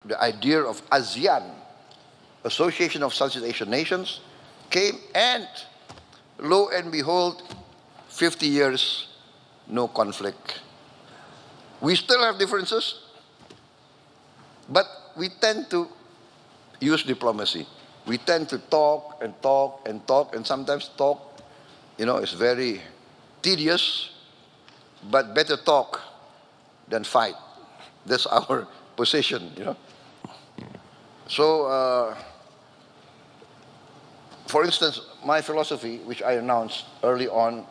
the idea of ASEAN, Association of Southeast Asian Nations, came, and lo and behold, 50 years, no conflict. We still have differences, but we tend to use diplomacy. We tend to talk and talk and talk, and sometimes talk, is very tedious, but better talk than fight. That's our position, So, for instance, my philosophy, which I announced early on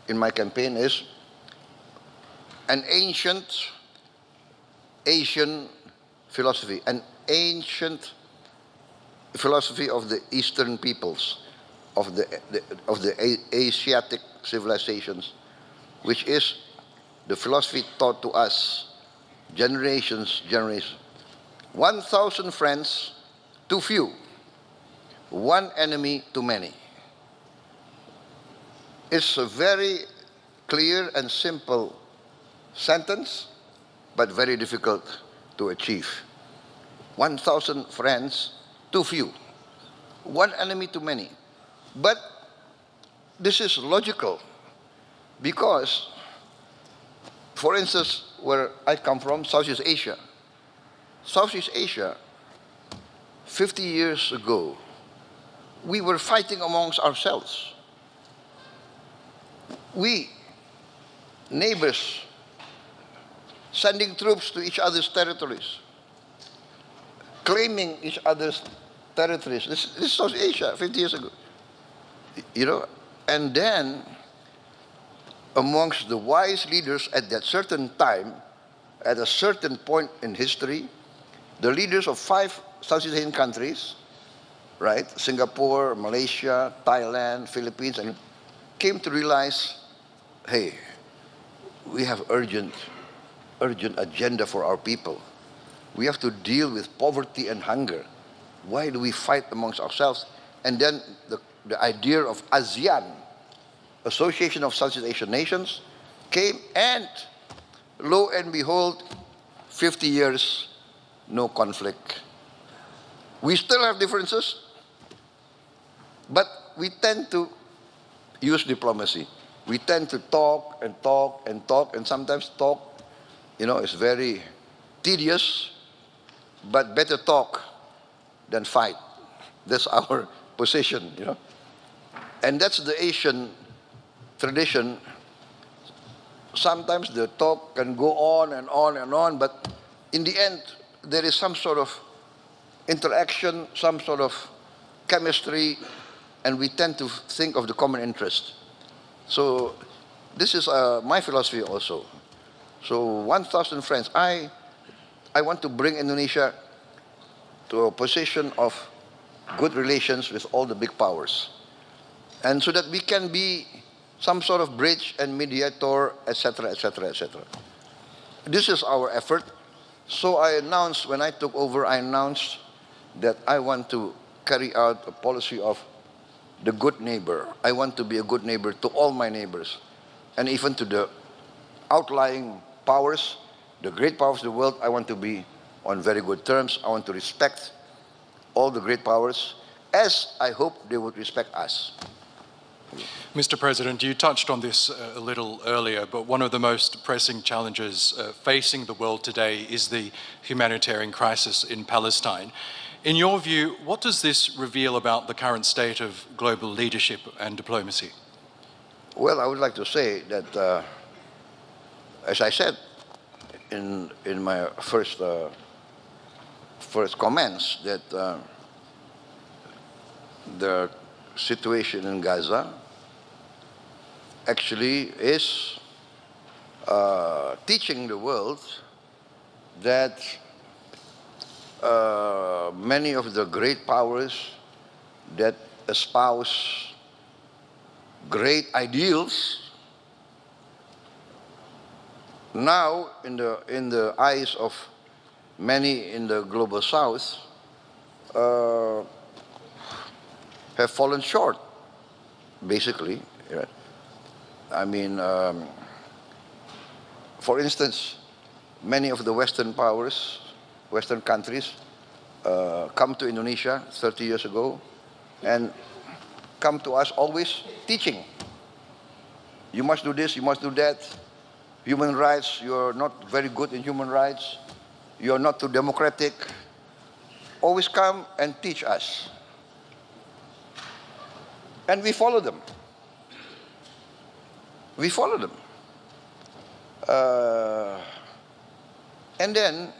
in my campaign, is an ancient Asian philosophy, an ancient philosophy of the Eastern peoples, of the Asiatic civilizations, which is the philosophy taught to us generations. 1,000 friends too few, one enemy too many. It's a very clear and simple sentence, but very difficult to achieve. 1,000 friends too few, one enemy too many. But this is logical because, for instance, where I come from, Southeast Asia, 50 years ago, we were fighting amongst ourselves. We, neighbors, sending troops to each other's territories, claiming each other's territories. This is South Asia 50 years ago. And then amongst the wise leaders at that certain time, at a certain point in history, the leaders of 5 Southeast Asian countries, right, Singapore, Malaysia, Thailand, Philippines, and came to realize, hey, we have urgent agenda for our people. We have to deal with poverty and hunger. Why do we fight amongst ourselves? And then the idea of ASEAN, Association of Southeast Asian Nations, came, and lo and behold, 50 years, no conflict. We still have differences, but we tend to use diplomacy. We tend to talk and talk and talk, and sometimes talk, is very tedious, but better talk than fight. That's our position, And that's the Asian tradition. Sometimes the talk can go on and on and on, but in the end, there is some sort of interaction, some sort of chemistry, and we tend to think of the common interest. So this is my philosophy also. So 1,000 friends. I want to bring Indonesia to a position of good relations with all the big powers, and so that we can be some sort of bridge and mediator, etc., etc., etc. This is our effort. So I announced, when I took over, that I want to carry out a policy of the good neighbor. I want to be a good neighbor to all my neighbors, and even to the outlying powers, the great powers of the world. I want to be on very good terms. I want to respect all the great powers, as I hope they would respect us. Mr. President, you touched on this a little earlier, but one of the most pressing challenges facing the world today is the humanitarian crisis in Palestine. In your view, what does this reveal about the current state of global leadership and diplomacy? Well, I would like to say that, as I said in my first comments, that the situation in Gaza actually is teaching the world that many of the great powers that espouse great ideals now, in the eyes of many in the global south, have fallen short, basically. I mean, for instance, many of the Western powers, Western countries come to Indonesia 30 years ago and come to us always teaching. You must do this, you must do that. Human rights, you're not very good in human rights. You're not too democratic. Always come and teach us. And we follow them. We follow them. And then,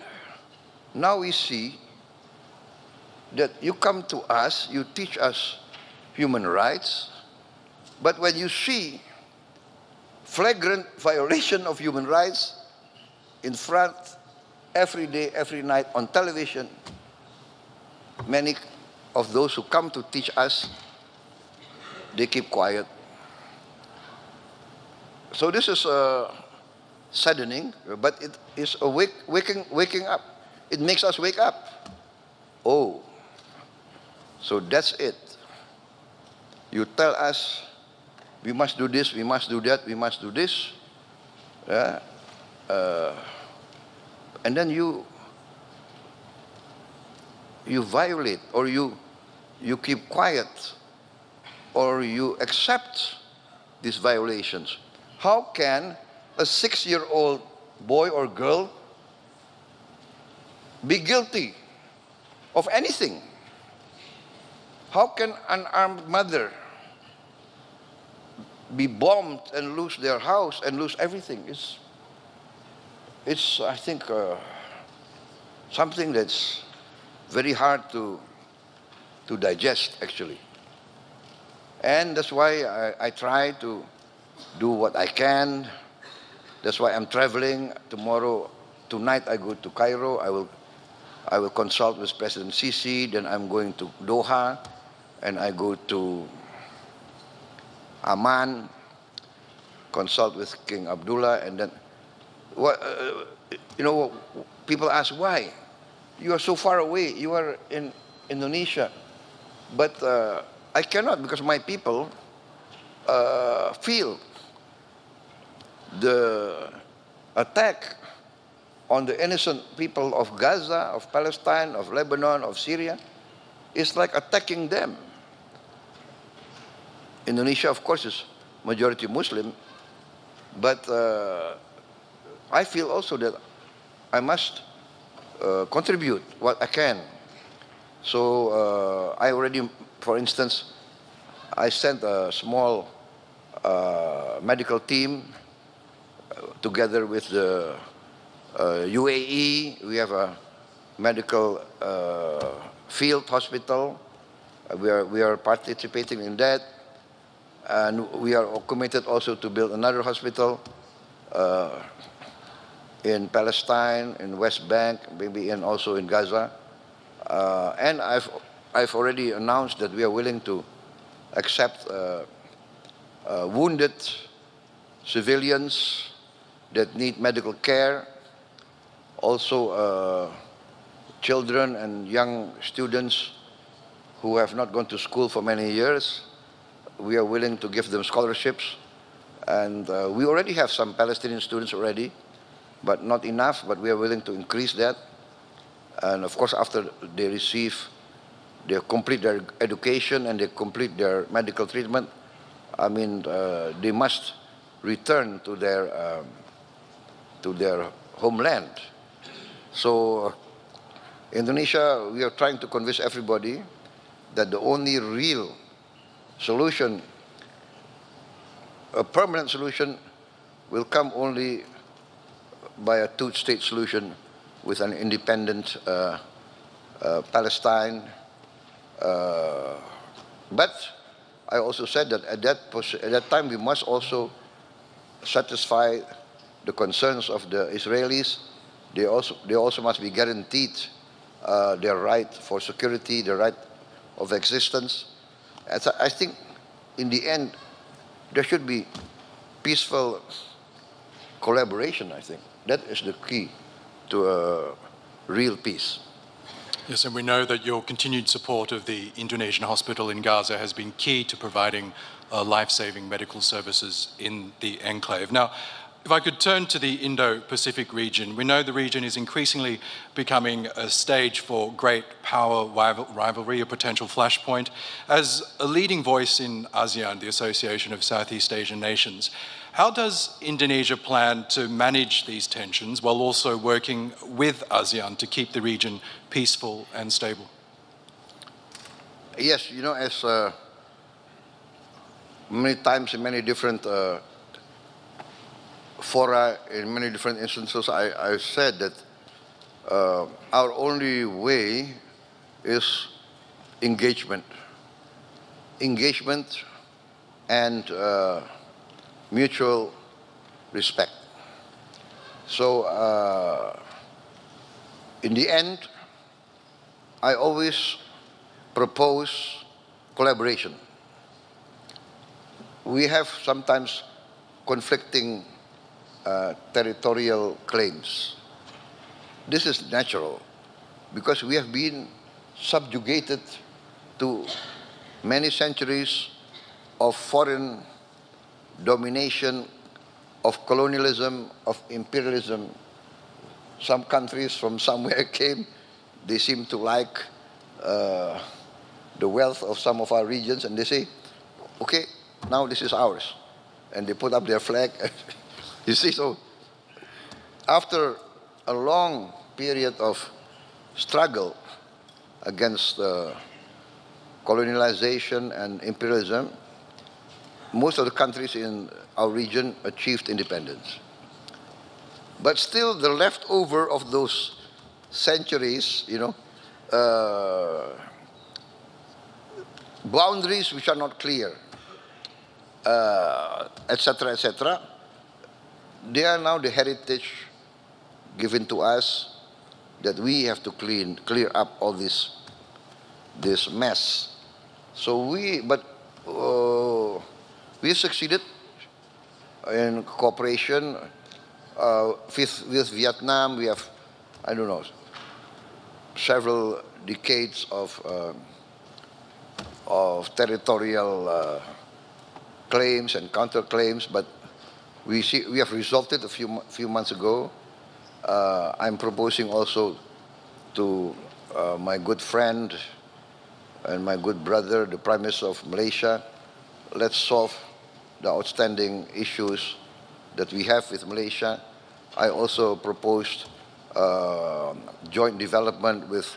now we see that you come to us, you teach us human rights, but when you see flagrant violation of human rights in front, every day, every night on television, many of those who come to teach us, they keep quiet. So this is saddening, but it is a waking up. It makes us wake up. Oh, so that's it. You tell us, we must do this, we must do that, we must do this. And then you violate, or you keep quiet, or you accept these violations. How can a 6-year-old boy or girl be guilty of anything? How can an armed mother be bombed and lose their house and lose everything? It's I think, something that's very hard to digest, actually. And that's why I try to do what I can. That's why I'm traveling tomorrow. Tonight I go to Cairo. I will consult with President Sisi. Then I'm going to Doha, and I go to Amman, consult with King Abdullah, and then people ask why. You are so far away. You are in Indonesia, but I cannot, because my people feel the attack on the innocent people of Gaza, of Palestine, of Lebanon, of Syria, is like attacking them. Indonesia, of course, is majority Muslim, but I feel also that I must contribute what I can. So I already, for instance, I sent a small medical team together with the UAE. We have a medical field hospital. We are participating in that. And we are committed also to build another hospital in Palestine, in West Bank, maybe also in Gaza. And I've already announced that we are willing to accept wounded civilians that need medical care, also children and young students who have not gone to school for many years. We are willing to give them scholarships, and we already have some Palestinian students already, but not enough, but we are willing to increase that. And of course, after they complete their education and they complete their medical treatment, I mean, they must return to their homeland. So Indonesia, we are trying to convince everybody that the only real solution, a permanent solution, will come only by a two-state solution with an independent Palestine. But I also said that at that time we must also satisfy the concerns of the Israelis. They also must be guaranteed their right for security, their right of existence. And so I think in the end there should be peaceful collaboration. I think that is the key to a real peace. Yes, and we know that your continued support of the Indonesian hospital in Gaza has been key to providing life-saving medical services in the enclave. Now, If I could turn to the Indo-Pacific region, we know the region is increasingly becoming a stage for great power rivalry, a potential flashpoint. As a leading voice in ASEAN, the Association of Southeast Asian Nations, how does Indonesia plan to manage these tensions while also working with ASEAN to keep the region peaceful and stable? Yes, you know, as many times in many different fora, in many different instances, I said that our only way is engagement. Engagement and mutual respect. So in the end, I always propose collaboration. We have sometimes conflicting territorial claims. This is natural because we have been subjugated to many centuries of foreign domination, of colonialism, of imperialism. Some countries from somewhere came, they seem to like the wealth of some of our regions, and they say, okay, now this is ours. And they put up their flag. You see, so after a long period of struggle against colonialization and imperialism, most of the countries in our region achieved independence. But still, the leftover of those centuries, you know, boundaries which are not clear, etc., etc., they are now the heritage given to us that we have to clear up all this mess. So we succeeded in cooperation with Vietnam. We have, I don't know, several decades of territorial claims and counterclaims, but we have resolved it a few months ago. I'm proposing also to my good friend and my good brother, the Prime Minister of Malaysia, let's solve the outstanding issues that we have with Malaysia. I also proposed joint development with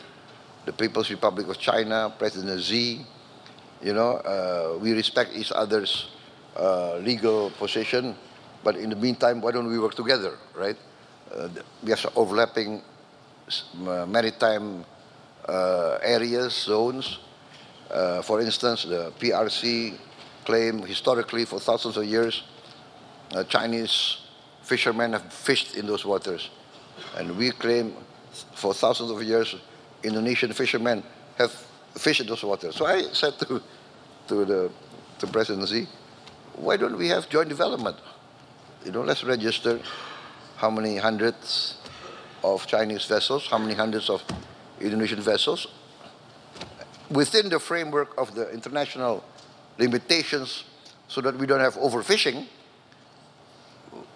the People's Republic of China, President Xi. You know, we respect each other's legal position, but in the meantime, why don't we work together, right? We have overlapping maritime areas, zones. For instance, the PRC claim historically for thousands of years, Chinese fishermen have fished in those waters. And we claim for thousands of years, Indonesian fishermen have fished in those waters. So I said to President Xi, why don't we have joint development? You know, let's register how many hundreds of Chinese vessels, how many hundreds of Indonesian vessels, within the framework of the international limitations so that we don't have overfishing.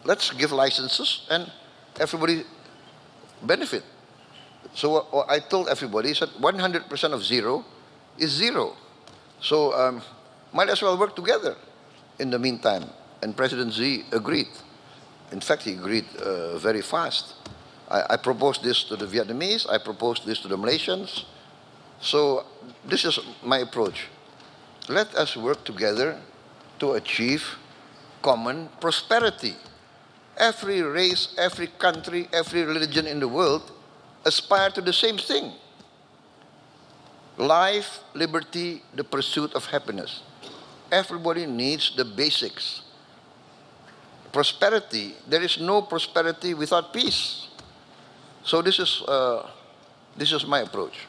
Let's give licenses and everybody benefit. So I told everybody, I said 100% of zero is zero. So might as well work together in the meantime. And President Xi agreed. In fact, he agreed very fast. I proposed this to the Vietnamese, I proposed this to the Malaysians. So this is my approach. Let us work together to achieve common prosperity. Every race, every country, every religion in the world aspire to the same thing. Life, liberty, the pursuit of happiness. Everybody needs the basics. Prosperity, there is no prosperity without peace. So this is my approach.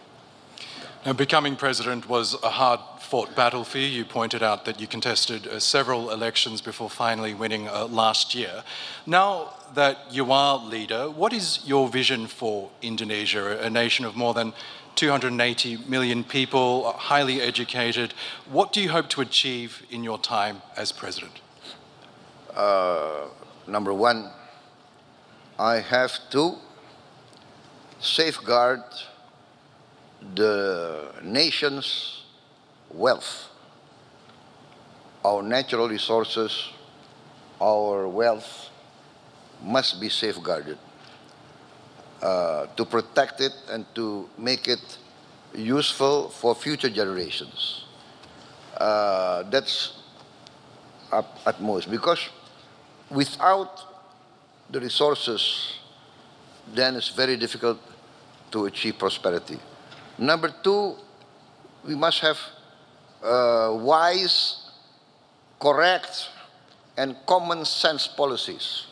Now, becoming president was a hard-fought battle for you. You pointed out that you contested several elections before finally winning last year. Now that you are leader, what is your vision for Indonesia, a nation of more than 280 million people, highly educated? What do you hope to achieve in your time as president? number one, I have to safeguard the nation's wealth, our natural resources, our wealth must be safeguarded to protect it and to make it useful for future generations. That's at most, because without the resources, then it's very difficult to achieve prosperity. Number two, we must have wise, correct, and common sense policies.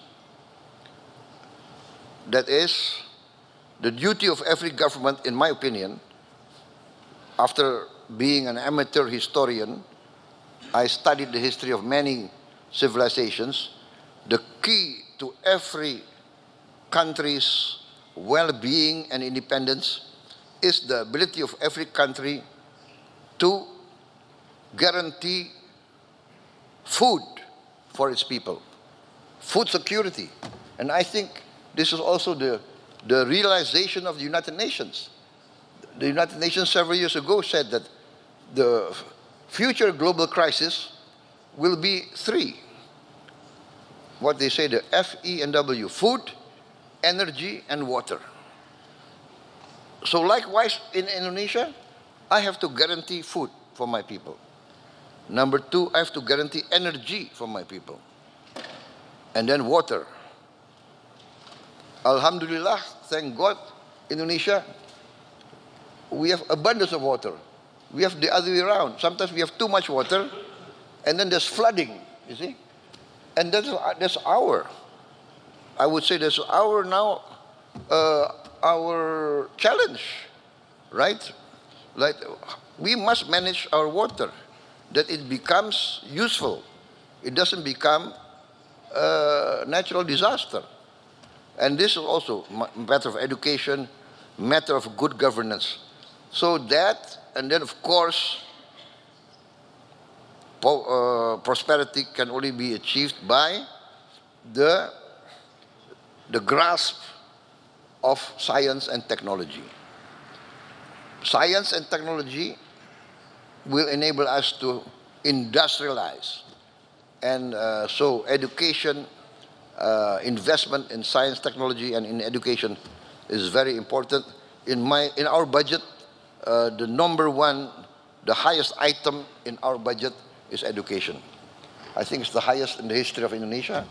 That is the duty of every government, in my opinion. After being an amateur historian, I studied the history of many civilizations. The key to every country's well-being and independence is the ability of every country to guarantee food for its people, food security. And I think this is also the realization of the United Nations. The United Nations several years ago said that the future global crisis will be three. What they say, the FEW, food, energy, and water. So likewise, in Indonesia, I have to guarantee food for my people. Number two, I have to guarantee energy for my people. And then water. Alhamdulillah, thank God, Indonesia, we have abundance of water. We have the other way around. Sometimes we have too much water, and then there's flooding, you see? And that's I would say that's now, our challenge, right? Like, we must manage our water, that it becomes useful. It doesn't become a natural disaster. And this is also a matter of education, matter of good governance. So that, and then of course, prosperity can only be achieved by the grasp of science and technology. Science and technology will enable us to industrialize. And so education, investment in science, technology, and in education is very important. In our budget, the number one, the highest item in our budget is education. I think it's the highest in the history of Indonesia.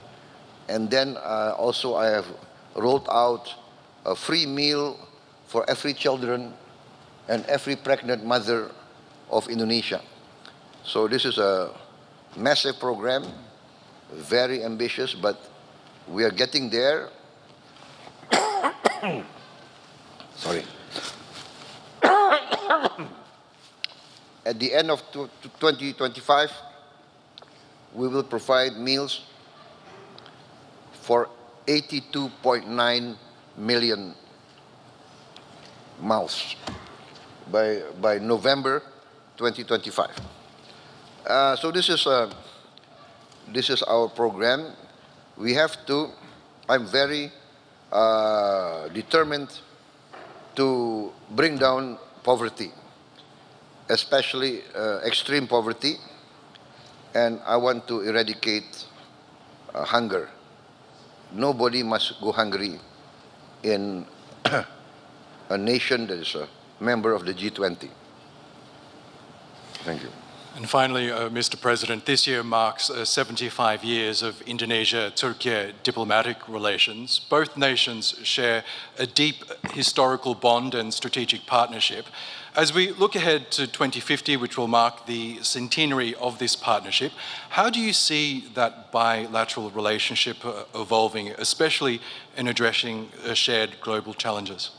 And then also I have rolled out a free meal for every children and every pregnant mother of Indonesia. So this is a massive program, very ambitious, but we are getting there. Sorry. At the end of 2025, we will provide meals for 82.9 million mouths by November 2025. So this is our program. We have to. I'm very determined to bring down poverty, especially extreme poverty, and I want to eradicate hunger. Nobody must go hungry in a nation that is a member of the G20. Thank you. And finally, Mr. President, this year marks 75 years of Indonesia-Turkey diplomatic relations. Both nations share a deep historical bond and strategic partnership. As we look ahead to 2050, which will mark the centenary of this partnership, how do you see that bilateral relationship evolving, especially in addressing shared global challenges?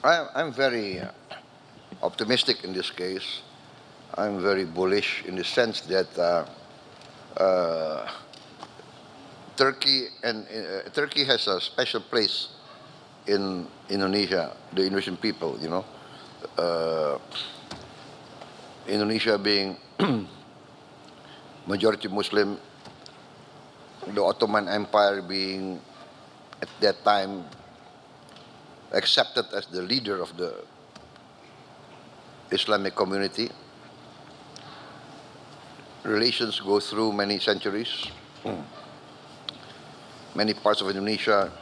I'm very optimistic in this case. I'm very bullish in the sense that Turkey has a special place in Indonesia, the Indonesian people, you know. Indonesia being majority Muslim, the Ottoman Empire being at that time accepted as the leader of the Islamic community. Relations go through many centuries. Many parts of Indonesia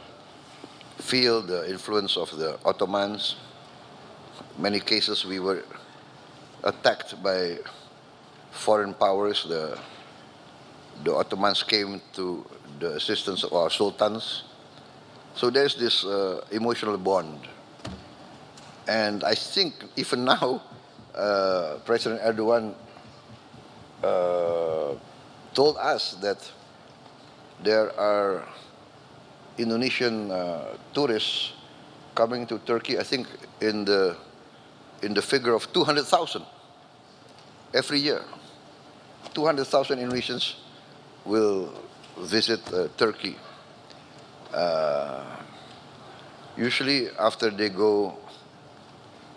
feel the influence of the Ottomans. Many cases we were attacked by foreign powers. The Ottomans came to the assistance of our sultans. So there's this emotional bond. And I think even now, President Erdogan told us that there are Indonesian tourists coming to Turkey, I think in the figure of 200,000 every year. 200,000 Indonesians will visit Turkey. Usually after they go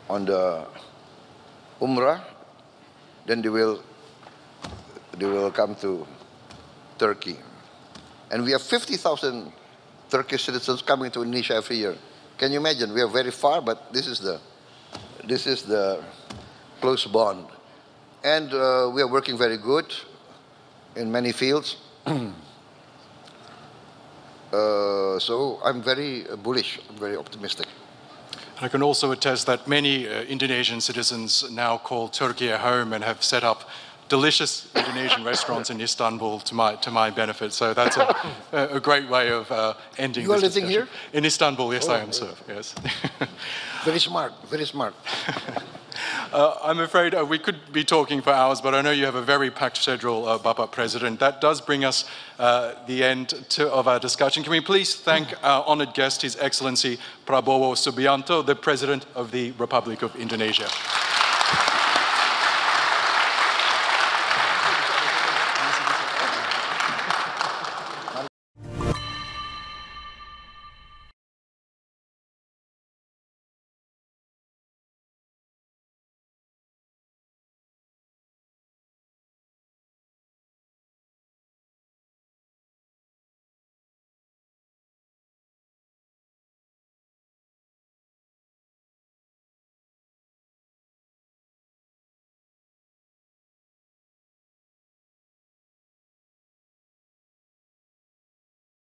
on the Umrah, then they will come to Turkey. And we have 50,000 Turkish citizens coming to Indonesia every year. Can you imagine? We are very far, but this is the close bond. And we are working very good in many fields. So I'm very bullish, I'm very optimistic. I can also attest that many Indonesian citizens now call Turkey a home and have set up delicious Indonesian restaurants in Istanbul to my benefit. So that's a great way of ending You are this living discussion. here? In Istanbul, yes, I am, sir. Yes. Very smart, very smart. I'm afraid we could be talking for hours, but I know you have a very packed schedule, Bapak President. That does bring us the end of our discussion. Can we please thank our honored guest, His Excellency Prabowo Subianto, the President of the Republic of Indonesia.